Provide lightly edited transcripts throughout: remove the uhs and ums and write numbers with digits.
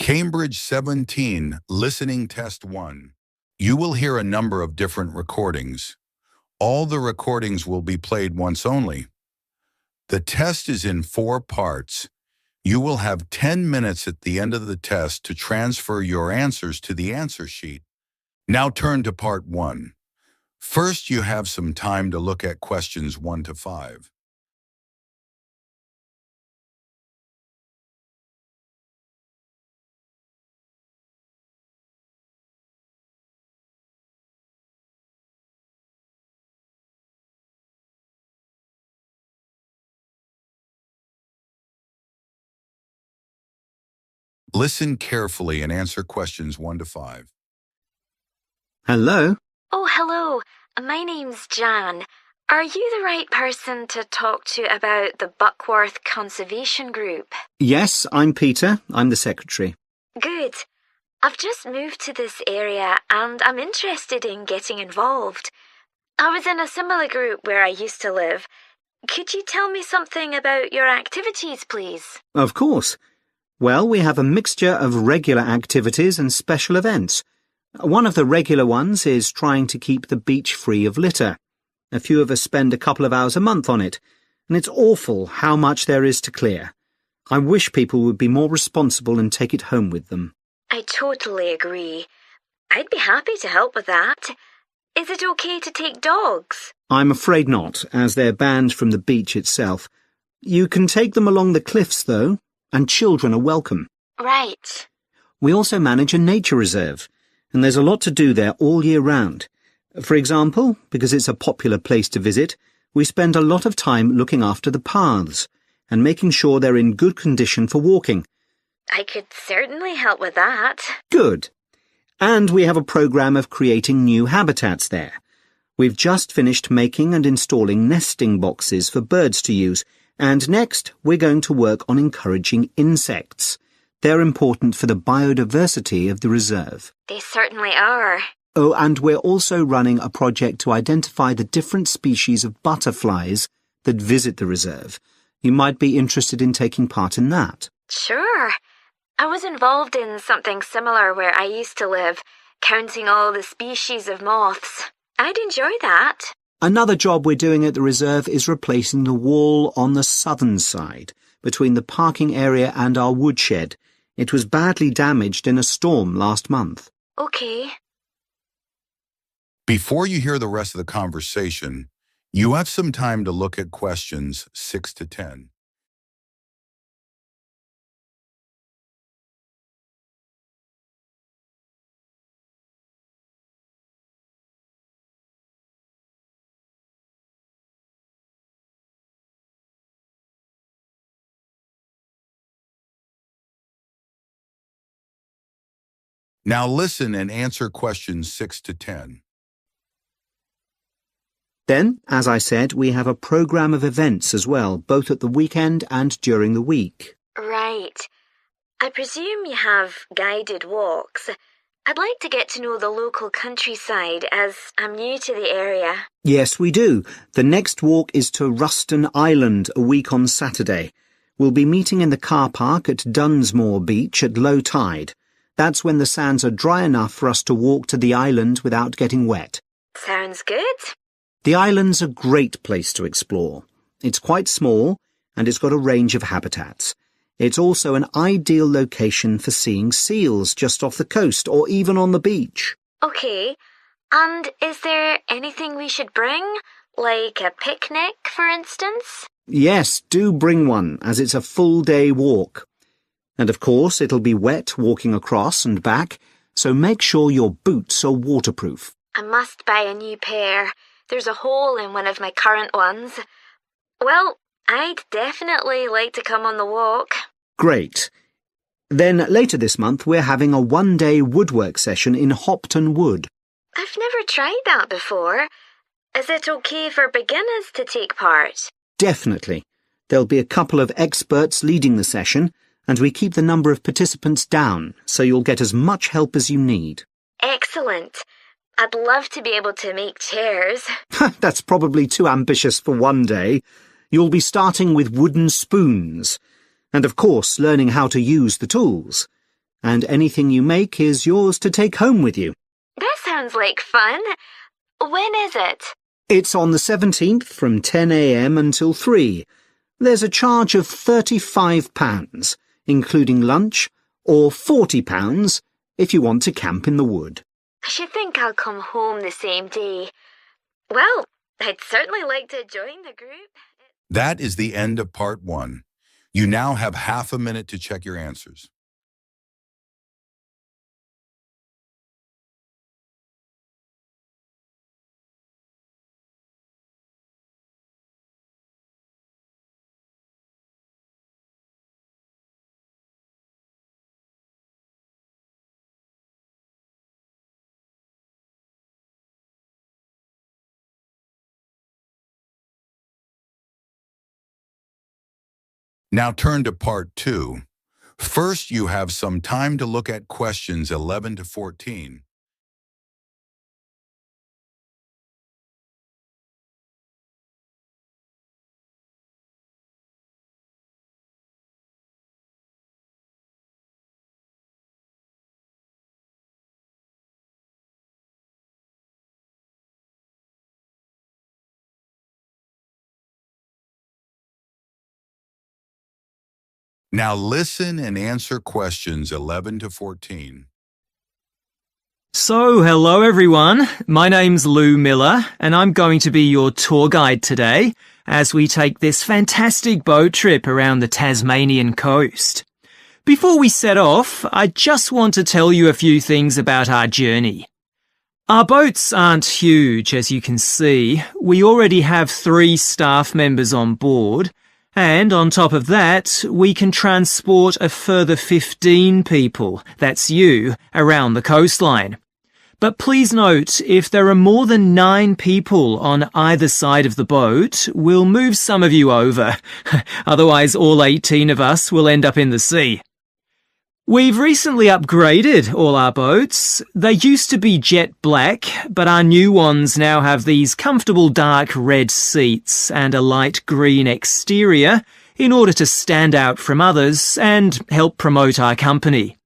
Cambridge 17, Listening Test 1. You will hear a number of different recordings. All the recordings will be played once only. The test is in 4 parts. You will have 10 minutes at the end of the test to transfer your answers to the answer sheet. Now turn to part 1. First, you have some time to look at questions 1 to 5. Listen carefully and answer questions 1 to 5. Hello? Oh, hello. My name's Jan. Are you the right person to talk to about the Buckworth Conservation Group? Yes, I'm Peter. I'm the secretary. Good. I've just moved to this area and I'm interested in getting involved. I was in a similar group where I used to live. Could you tell me something about your activities, please? Of course. Well, we have a mixture of regular activities and special events. One of the regular ones is trying to keep the beach free of litter. A few of us spend a couple of hours a month on it, and it's awful how much there is to clear. I wish people would be more responsible and take it home with them. I totally agree. I'd be happy to help with that. Is it okay to take dogs? I'm afraid not, as they're banned from the beach itself. You can take them along the cliffs, though, and children are welcome. Right. We also manage a nature reserve, and there's a lot to do there all year round. For example, because it's a popular place to visit, we spend a lot of time looking after the paths and making sure they're in good condition for walking. I could certainly help with that. Good. And we have a program of creating new habitats there. We've just finished making and installing nesting boxes for birds to use, and next we're going to work on encouraging insects. They're important for the biodiversity of the reserve. They certainly are. Oh, and we're also running a project to identify the different species of butterflies that visit the reserve. You might be interested in taking part in that. Sure. I was involved in something similar where I used to live, counting all the species of moths. I'd enjoy that. Another job we're doing at the reserve is replacing the wall on the southern side, between the parking area and our woodshed. It was badly damaged in a storm last month. Okay. Before you hear the rest of the conversation, you have some time to look at questions 6 to 10. Now listen and answer questions 6 to 10. Then, as I said, we have a program of events as well, both at the weekend and during the week. Right. I presume you have guided walks. I'd like to get to know the local countryside as I'm new to the area. Yes, we do. The next walk is to Ruston Island a week on Saturday. We'll be meeting in the car park at Dunsmore Beach at low tide. That's when the sands are dry enough for us to walk to the island without getting wet. Sounds good. The island's a great place to explore. It's quite small, and it's got a range of habitats. It's also an ideal location for seeing seals just off the coast or even on the beach. Okay. And is there anything we should bring? Like a picnic, for instance? Yes, do bring one, as it's a full-day walk. And of course, it'll be wet walking across and back, so make sure your boots are waterproof. I must buy a new pair. There's a hole in one of my current ones. Well, I'd definitely like to come on the walk. Great. Then later this month, we're having a one-day woodwork session in Hopton Wood. I've never tried that before. Is it okay for beginners to take part? Definitely. There'll be a couple of experts leading the session, and we keep the number of participants down, so you'll get as much help as you need. Excellent. I'd love to be able to make chairs. That's probably too ambitious for one day. You'll be starting with wooden spoons, and of course learning how to use the tools. and anything you make is yours to take home with you. That sounds like fun. When is it? It's on the 17th from 10 a.m. until 3. There's a charge of £35, including lunch, or £40 if you want to camp in the wood. I should think I'll come home the same day. Well, I'd certainly like to join the group. That is the end of part 1. You now have half a minute to check your answers. Now turn to part 2. First, you have some time to look at questions 11 to 14. Now listen and answer questions 11 to 14. So, hello everyone. My name's Lou Miller, and I'm going to be your tour guide today as we take this fantastic boat trip around the Tasmanian coast. Before we set off, I just want to tell you a few things about our journey. Our boats aren't huge, as you can see. We already have 3 staff members on board, and on top of that, we can transport a further 15 people, that's you, around the coastline. But please note, if there are more than 9 people on either side of the boat, we'll move some of you over. Otherwise, all 18 of us will end up in the sea. We've recently upgraded all our boats. They used to be jet black, but our new ones now have these comfortable dark red seats and a light green exterior in order to stand out from others and help promote our company.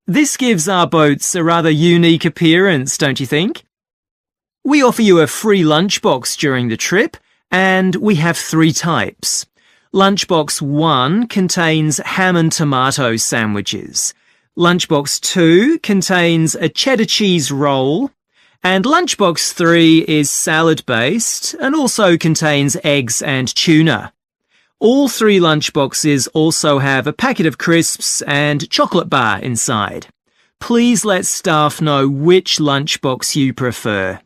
This gives our boats a rather unique appearance, don't you think? We offer you a free lunchbox during the trip, and we have 3 types. Lunchbox 1 contains ham and tomato sandwiches. Lunchbox 2 contains a cheddar cheese roll. And Lunchbox 3 is salad-based and also contains eggs and tuna. All 3 lunchboxes also have a packet of crisps and chocolate bar inside. Please let staff know which lunchbox you prefer.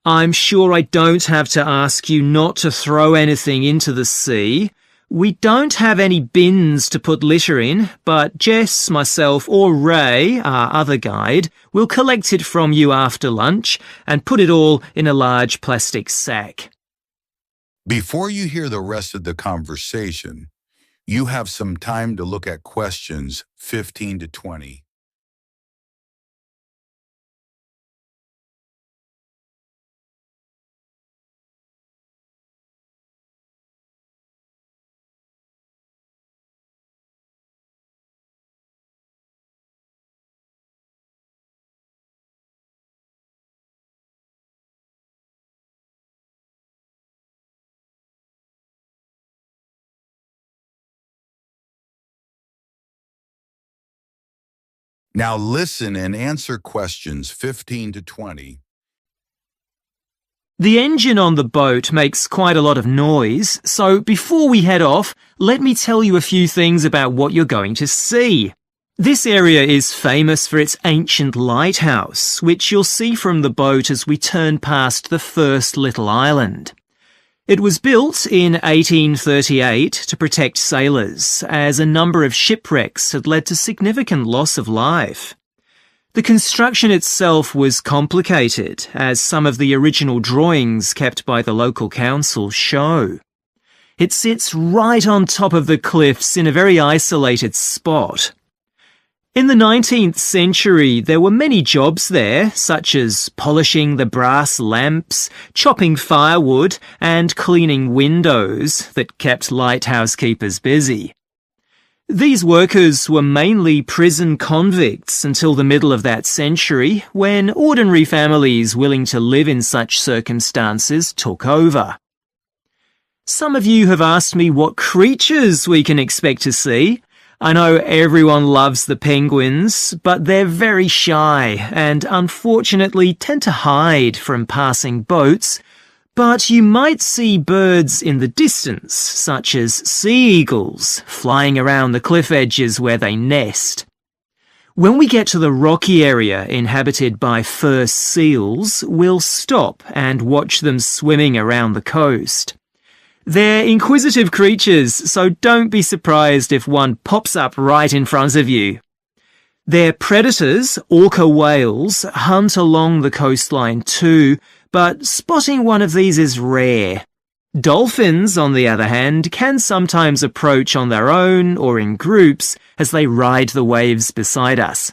I'm sure I don't have to ask you not to throw anything into the sea. We don't have any bins to put litter in, but Jess, myself, or Ray, our other guide, will collect it from you after lunch and put it all in a large plastic sack. Before you hear the rest of the conversation, you have some time to look at questions 15 to 20. Now listen and answer questions 15 to 20. The engine on the boat makes quite a lot of noise, so before we head off, let me tell you a few things about what you're going to see. This area is famous for its ancient lighthouse, which you'll see from the boat as we turn past the first little island. It was built in 1838 to protect sailors, as a number of shipwrecks had led to significant loss of life. The construction itself was complicated, as some of the original drawings kept by the local council show. It sits right on top of the cliffs in a very isolated spot. In the 19th century, there were many jobs there, such as polishing the brass lamps, chopping firewood, and cleaning windows that kept lighthouse keepers busy. These workers were mainly prison convicts until the middle of that century, when ordinary families willing to live in such circumstances took over. Some of you have asked me what creatures we can expect to see. I know everyone loves the penguins, but they're very shy and unfortunately tend to hide from passing boats. But you might see birds in the distance, such as sea eagles, flying around the cliff edges where they nest. When we get to the rocky area inhabited by fur seals, we'll stop and watch them swimming around the coast. They're inquisitive creatures, so don't be surprised if one pops up right in front of you. Their predators, orca whales, hunt along the coastline too, but spotting one of these is rare. Dolphins, on the other hand, can sometimes approach on their own or in groups as they ride the waves beside us.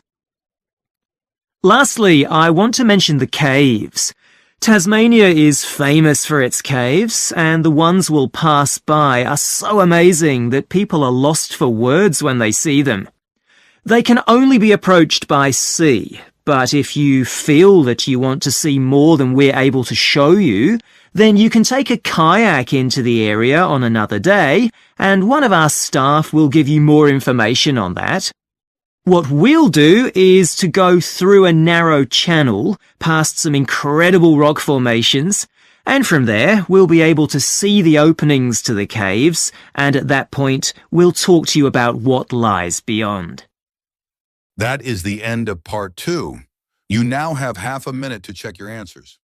Lastly, I want to mention the caves. Tasmania is famous for its caves, and the ones we'll pass by are so amazing that people are lost for words when they see them. They can only be approached by sea, but if you feel that you want to see more than we're able to show you, then you can take a kayak into the area on another day, and one of our staff will give you more information on that. What we'll do is to go through a narrow channel, past some incredible rock formations, and from there we'll be able to see the openings to the caves, and at that point we'll talk to you about what lies beyond. That is the end of part 2. You now have half a minute to check your answers.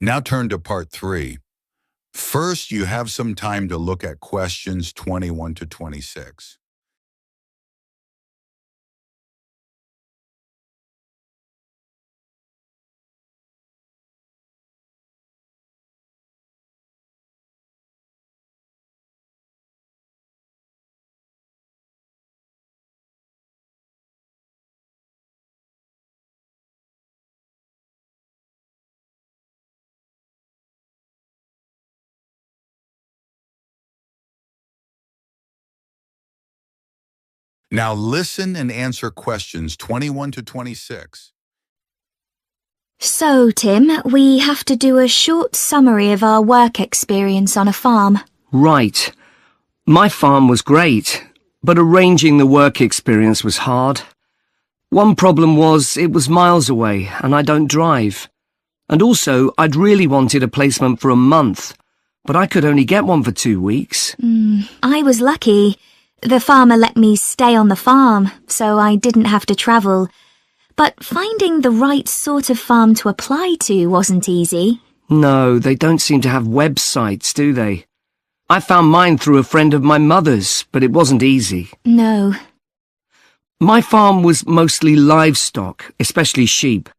Now turn to part 3. First, you have some time to look at questions 21 to 26. Now listen and answer questions 21 to 26. So, Tim, we have to do a short summary of our work experience on a farm. Right. My farm was great, but arranging the work experience was hard. One problem was it was miles away and I don't drive. And also, I'd really wanted a placement for a month, but I could only get one for 2 weeks. I was lucky. The farmer let me stay on the farm, so I didn't have to travel. But finding the right sort of farm to apply to wasn't easy. No, they don't seem to have websites, do they? I found mine through a friend of my mother's, but it wasn't easy. No. My farm was mostly livestock, especially sheep.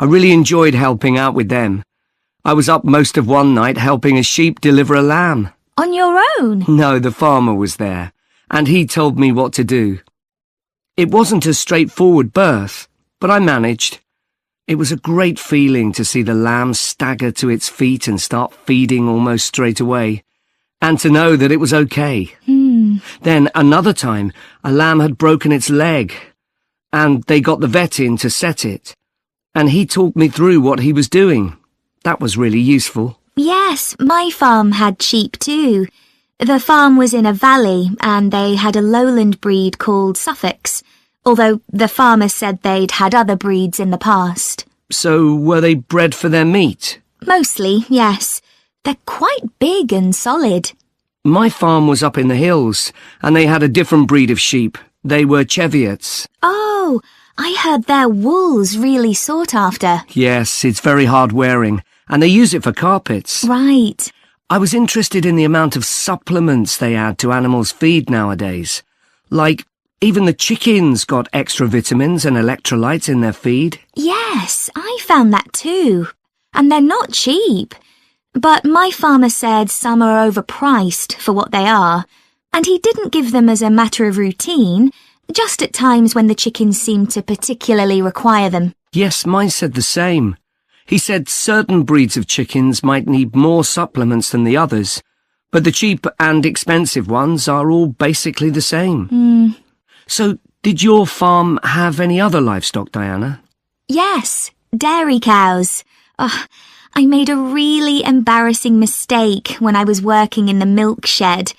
I really enjoyed helping out with them. I was up most of one night helping a sheep deliver a lamb. On your own? No, the farmer was there, and he told me what to do. It wasn't a straightforward birth, but I managed. It was a great feeling to see the lamb stagger to its feet and start feeding almost straight away, and to know that it was okay. Then another time, a lamb had broken its leg, and they got the vet in to set it, and he talked me through what he was doing. That was really useful. Yes, my farm had sheep too. The farm was in a valley, and they had a lowland breed called Suffolks, although the farmer said they'd had other breeds in the past. So were they bred for their meat? Mostly, yes. They're quite big and solid. My farm was up in the hills, and they had a different breed of sheep. They were Cheviots. Oh, I heard their wool's really sought after. Yes, it's very hard wearing, and they use it for carpets. Right. I was interested in the amount of supplements they add to animals' feed nowadays. Like, even the chickens got extra vitamins and electrolytes in their feed. Yes, I found that too. And they're not cheap. but my farmer said some are overpriced for what they are, and he didn't give them as a matter of routine, just at times when the chickens seemed to particularly require them. Yes, mine said the same. He said certain breeds of chickens might need more supplements than the others, but the cheap and expensive ones are all basically the same. So, did your farm have any other livestock, Diana? Yes, dairy cows. I made a really embarrassing mistake when I was working in the milk shed.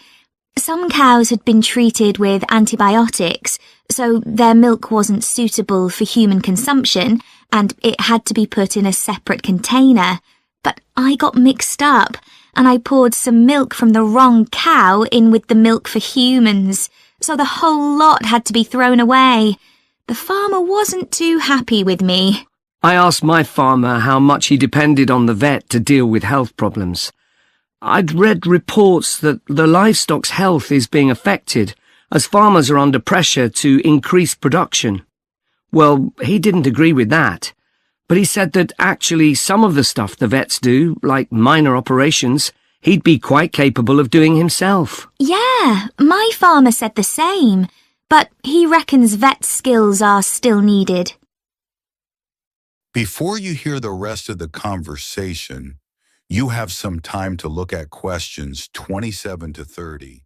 Some cows had been treated with antibiotics, so their milk wasn't suitable for human consumption, and it had to be put in a separate container. But I got mixed up, and I poured some milk from the wrong cow in with the milk for humans, so the whole lot had to be thrown away. The farmer wasn't too happy with me. I asked my farmer how much he depended on the vet to deal with health problems. I'd read reports that the livestock's health is being affected as farmers are under pressure to increase production. Well, he didn't agree with that, but he said that actually some of the stuff the vets do, like minor operations, he'd be quite capable of doing himself. Yeah, my farmer said the same, but he reckons vet skills are still needed. Before you hear the rest of the conversation, you have some time to look at questions 27 to 30.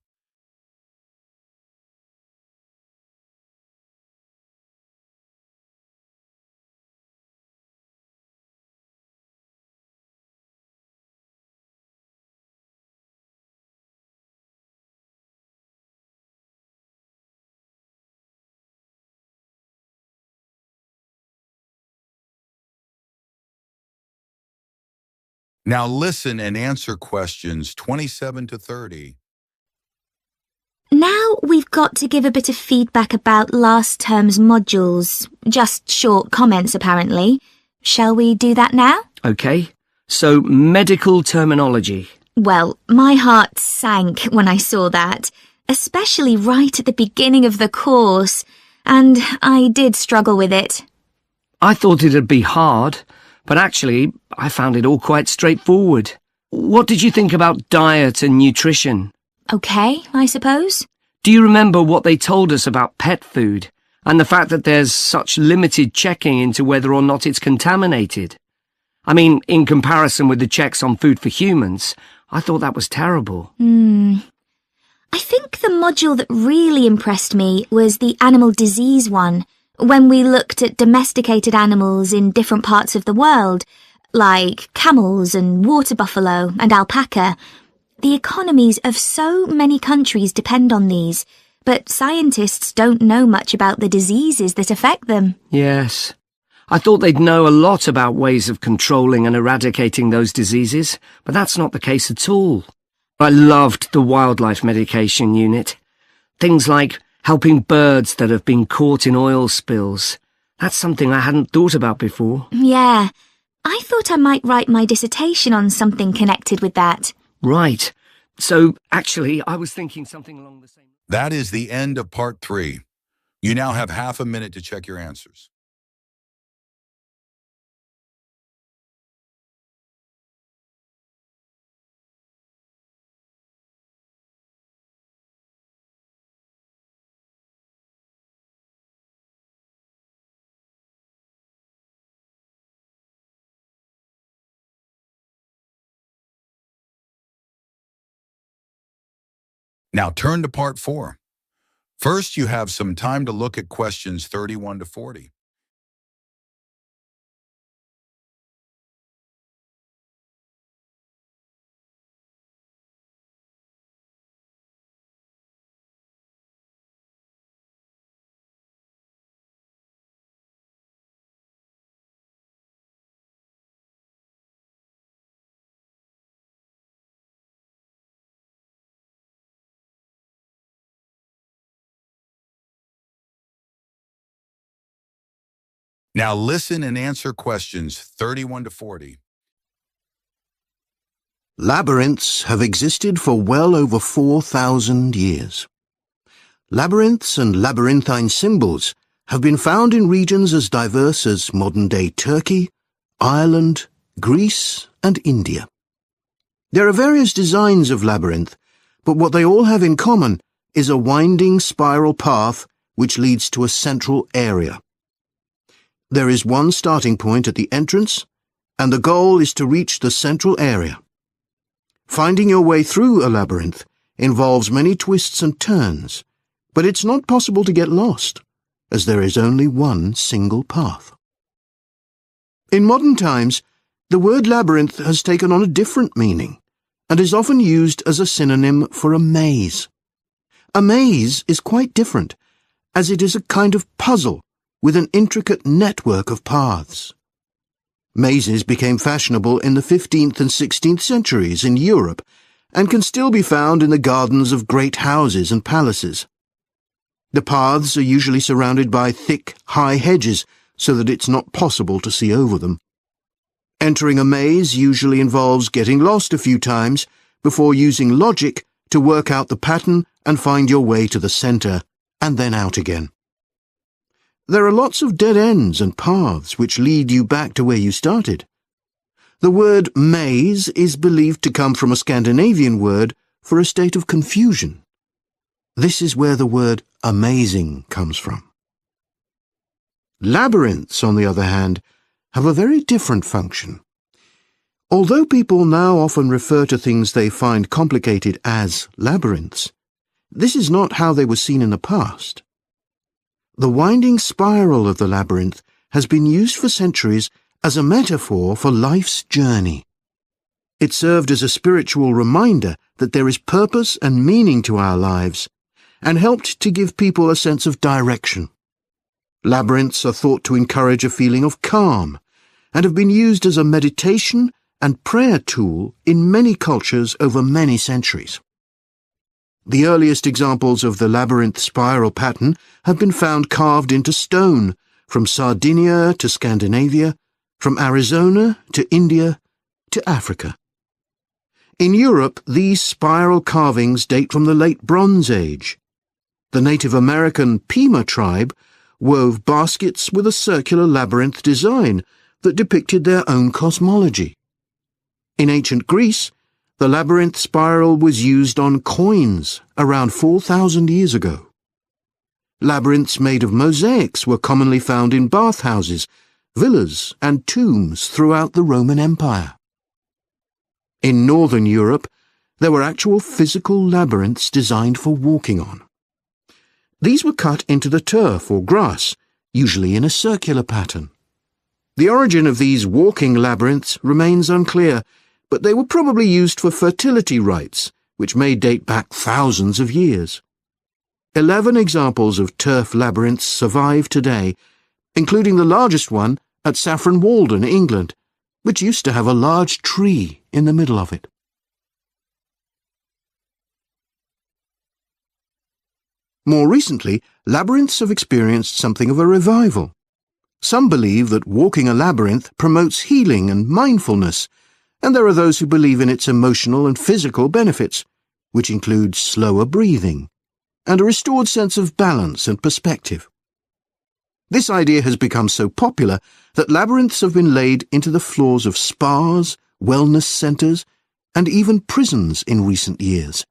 Now listen and answer questions 27 to 30. Now we've got to give a bit of feedback about last term's modules. Just short comments, apparently. Shall we do that now? Okay, so medical terminology. Well, my heart sank when I saw that, especially right at the beginning of the course, and I did struggle with it. I thought it'd be hard, but actually I found it all quite straightforward. What did you think about diet and nutrition? Okay, I suppose. Do you remember what they told us about pet food and the fact that there's such limited checking into whether or not it's contaminated? I mean, in comparison with the checks on food for humans, I thought that was terrible. I think the module that really impressed me was the animal disease one, when we looked at domesticated animals in different parts of the world, like camels and water buffalo and alpaca. The economies of so many countries depend on these, but scientists don't know much about the diseases that affect them. Yes. I thought they'd know a lot about ways of controlling and eradicating those diseases, but that's not the case at all. I loved the wildlife medication unit. Things like helping birds that have been caught in oil spills. That's something I hadn't thought about before. Yeah, I thought I might write my dissertation on something connected with that. Right. So, actually, I was thinking something along the same... That is the end of part 3. You now have half a minute to check your answers. Now turn to part 4. First, you have some time to look at questions 31 to 40. Now listen and answer questions 31 to 40. Labyrinths have existed for well over 4,000 years. Labyrinths and labyrinthine symbols have been found in regions as diverse as modern-day Turkey, Ireland, Greece, and India. There are various designs of labyrinth, but what they all have in common is a winding spiral path which leads to a central area. There is one starting point at the entrance, and the goal is to reach the central area. Finding your way through a labyrinth involves many twists and turns, but it's not possible to get lost, as there is only one single path. In modern times, the word labyrinth has taken on a different meaning and is often used as a synonym for a maze. A maze is quite different, as it is a kind of puzzle with an intricate network of paths. Mazes became fashionable in the 15th and 16th centuries in Europe and can still be found in the gardens of great houses and palaces. The paths are usually surrounded by thick, high hedges so that it's not possible to see over them. Entering a maze usually involves getting lost a few times before using logic to work out the pattern and find your way to the center, and then out again. There are lots of dead ends and paths which lead you back to where you started. The word maze is believed to come from a Scandinavian word for a state of confusion. This is where the word amazing comes from. Labyrinths, on the other hand, have a very different function. Although people now often refer to things they find complicated as labyrinths, this is not how they were seen in the past. The winding spiral of the labyrinth has been used for centuries as a metaphor for life's journey. It served as a spiritual reminder that there is purpose and meaning to our lives, and helped to give people a sense of direction. Labyrinths are thought to encourage a feeling of calm, and have been used as a meditation and prayer tool in many cultures over many centuries. The earliest examples of the labyrinth spiral pattern have been found carved into stone, from Sardinia to Scandinavia, from Arizona to India to Africa. In Europe, these spiral carvings date from the late Bronze Age. The Native American Pima tribe wove baskets with a circular labyrinth design that depicted their own cosmology. In ancient Greece, the labyrinth spiral was used on coins around 4,000 years ago. Labyrinths made of mosaics were commonly found in bathhouses, villas, and tombs throughout the Roman Empire. In northern Europe, there were actual physical labyrinths designed for walking on. These were cut into the turf or grass, usually in a circular pattern. The origin of these walking labyrinths remains unclear, but they were probably used for fertility rites, which may date back thousands of years. 11 examples of turf labyrinths survive today, including the largest one at Saffron Walden, England, which used to have a large tree in the middle of it. More recently, labyrinths have experienced something of a revival. Some believe that walking a labyrinth promotes healing and mindfulness, and there are those who believe in its emotional and physical benefits, which include slower breathing and a restored sense of balance and perspective. This idea has become so popular that labyrinths have been laid into the floors of spas, wellness centers, and even prisons in recent years.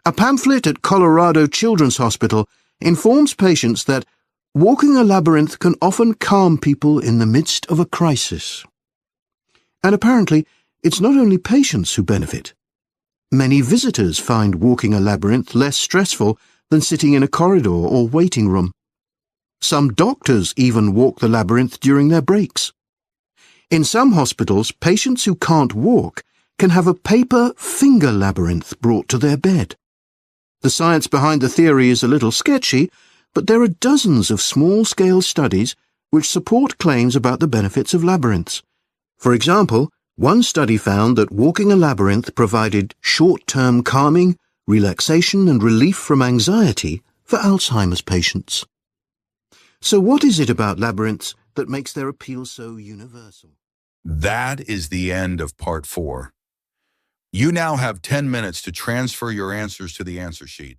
A pamphlet at Colorado Children's Hospital informs patients that walking a labyrinth can often calm people in the midst of a crisis. And apparently, it's not only patients who benefit. Many visitors find walking a labyrinth less stressful than sitting in a corridor or waiting room. Some doctors even walk the labyrinth during their breaks. In some hospitals, patients who can't walk can have a paper finger labyrinth brought to their bed. The science behind the theory is a little sketchy, but there are dozens of small-scale studies which support claims about the benefits of labyrinths. For example, one study found that walking a labyrinth provided short-term calming, relaxation and relief from anxiety for Alzheimer's patients. So what is it about labyrinths that makes their appeal so universal? That is the end of part 4. You now have 10 minutes to transfer your answers to the answer sheet.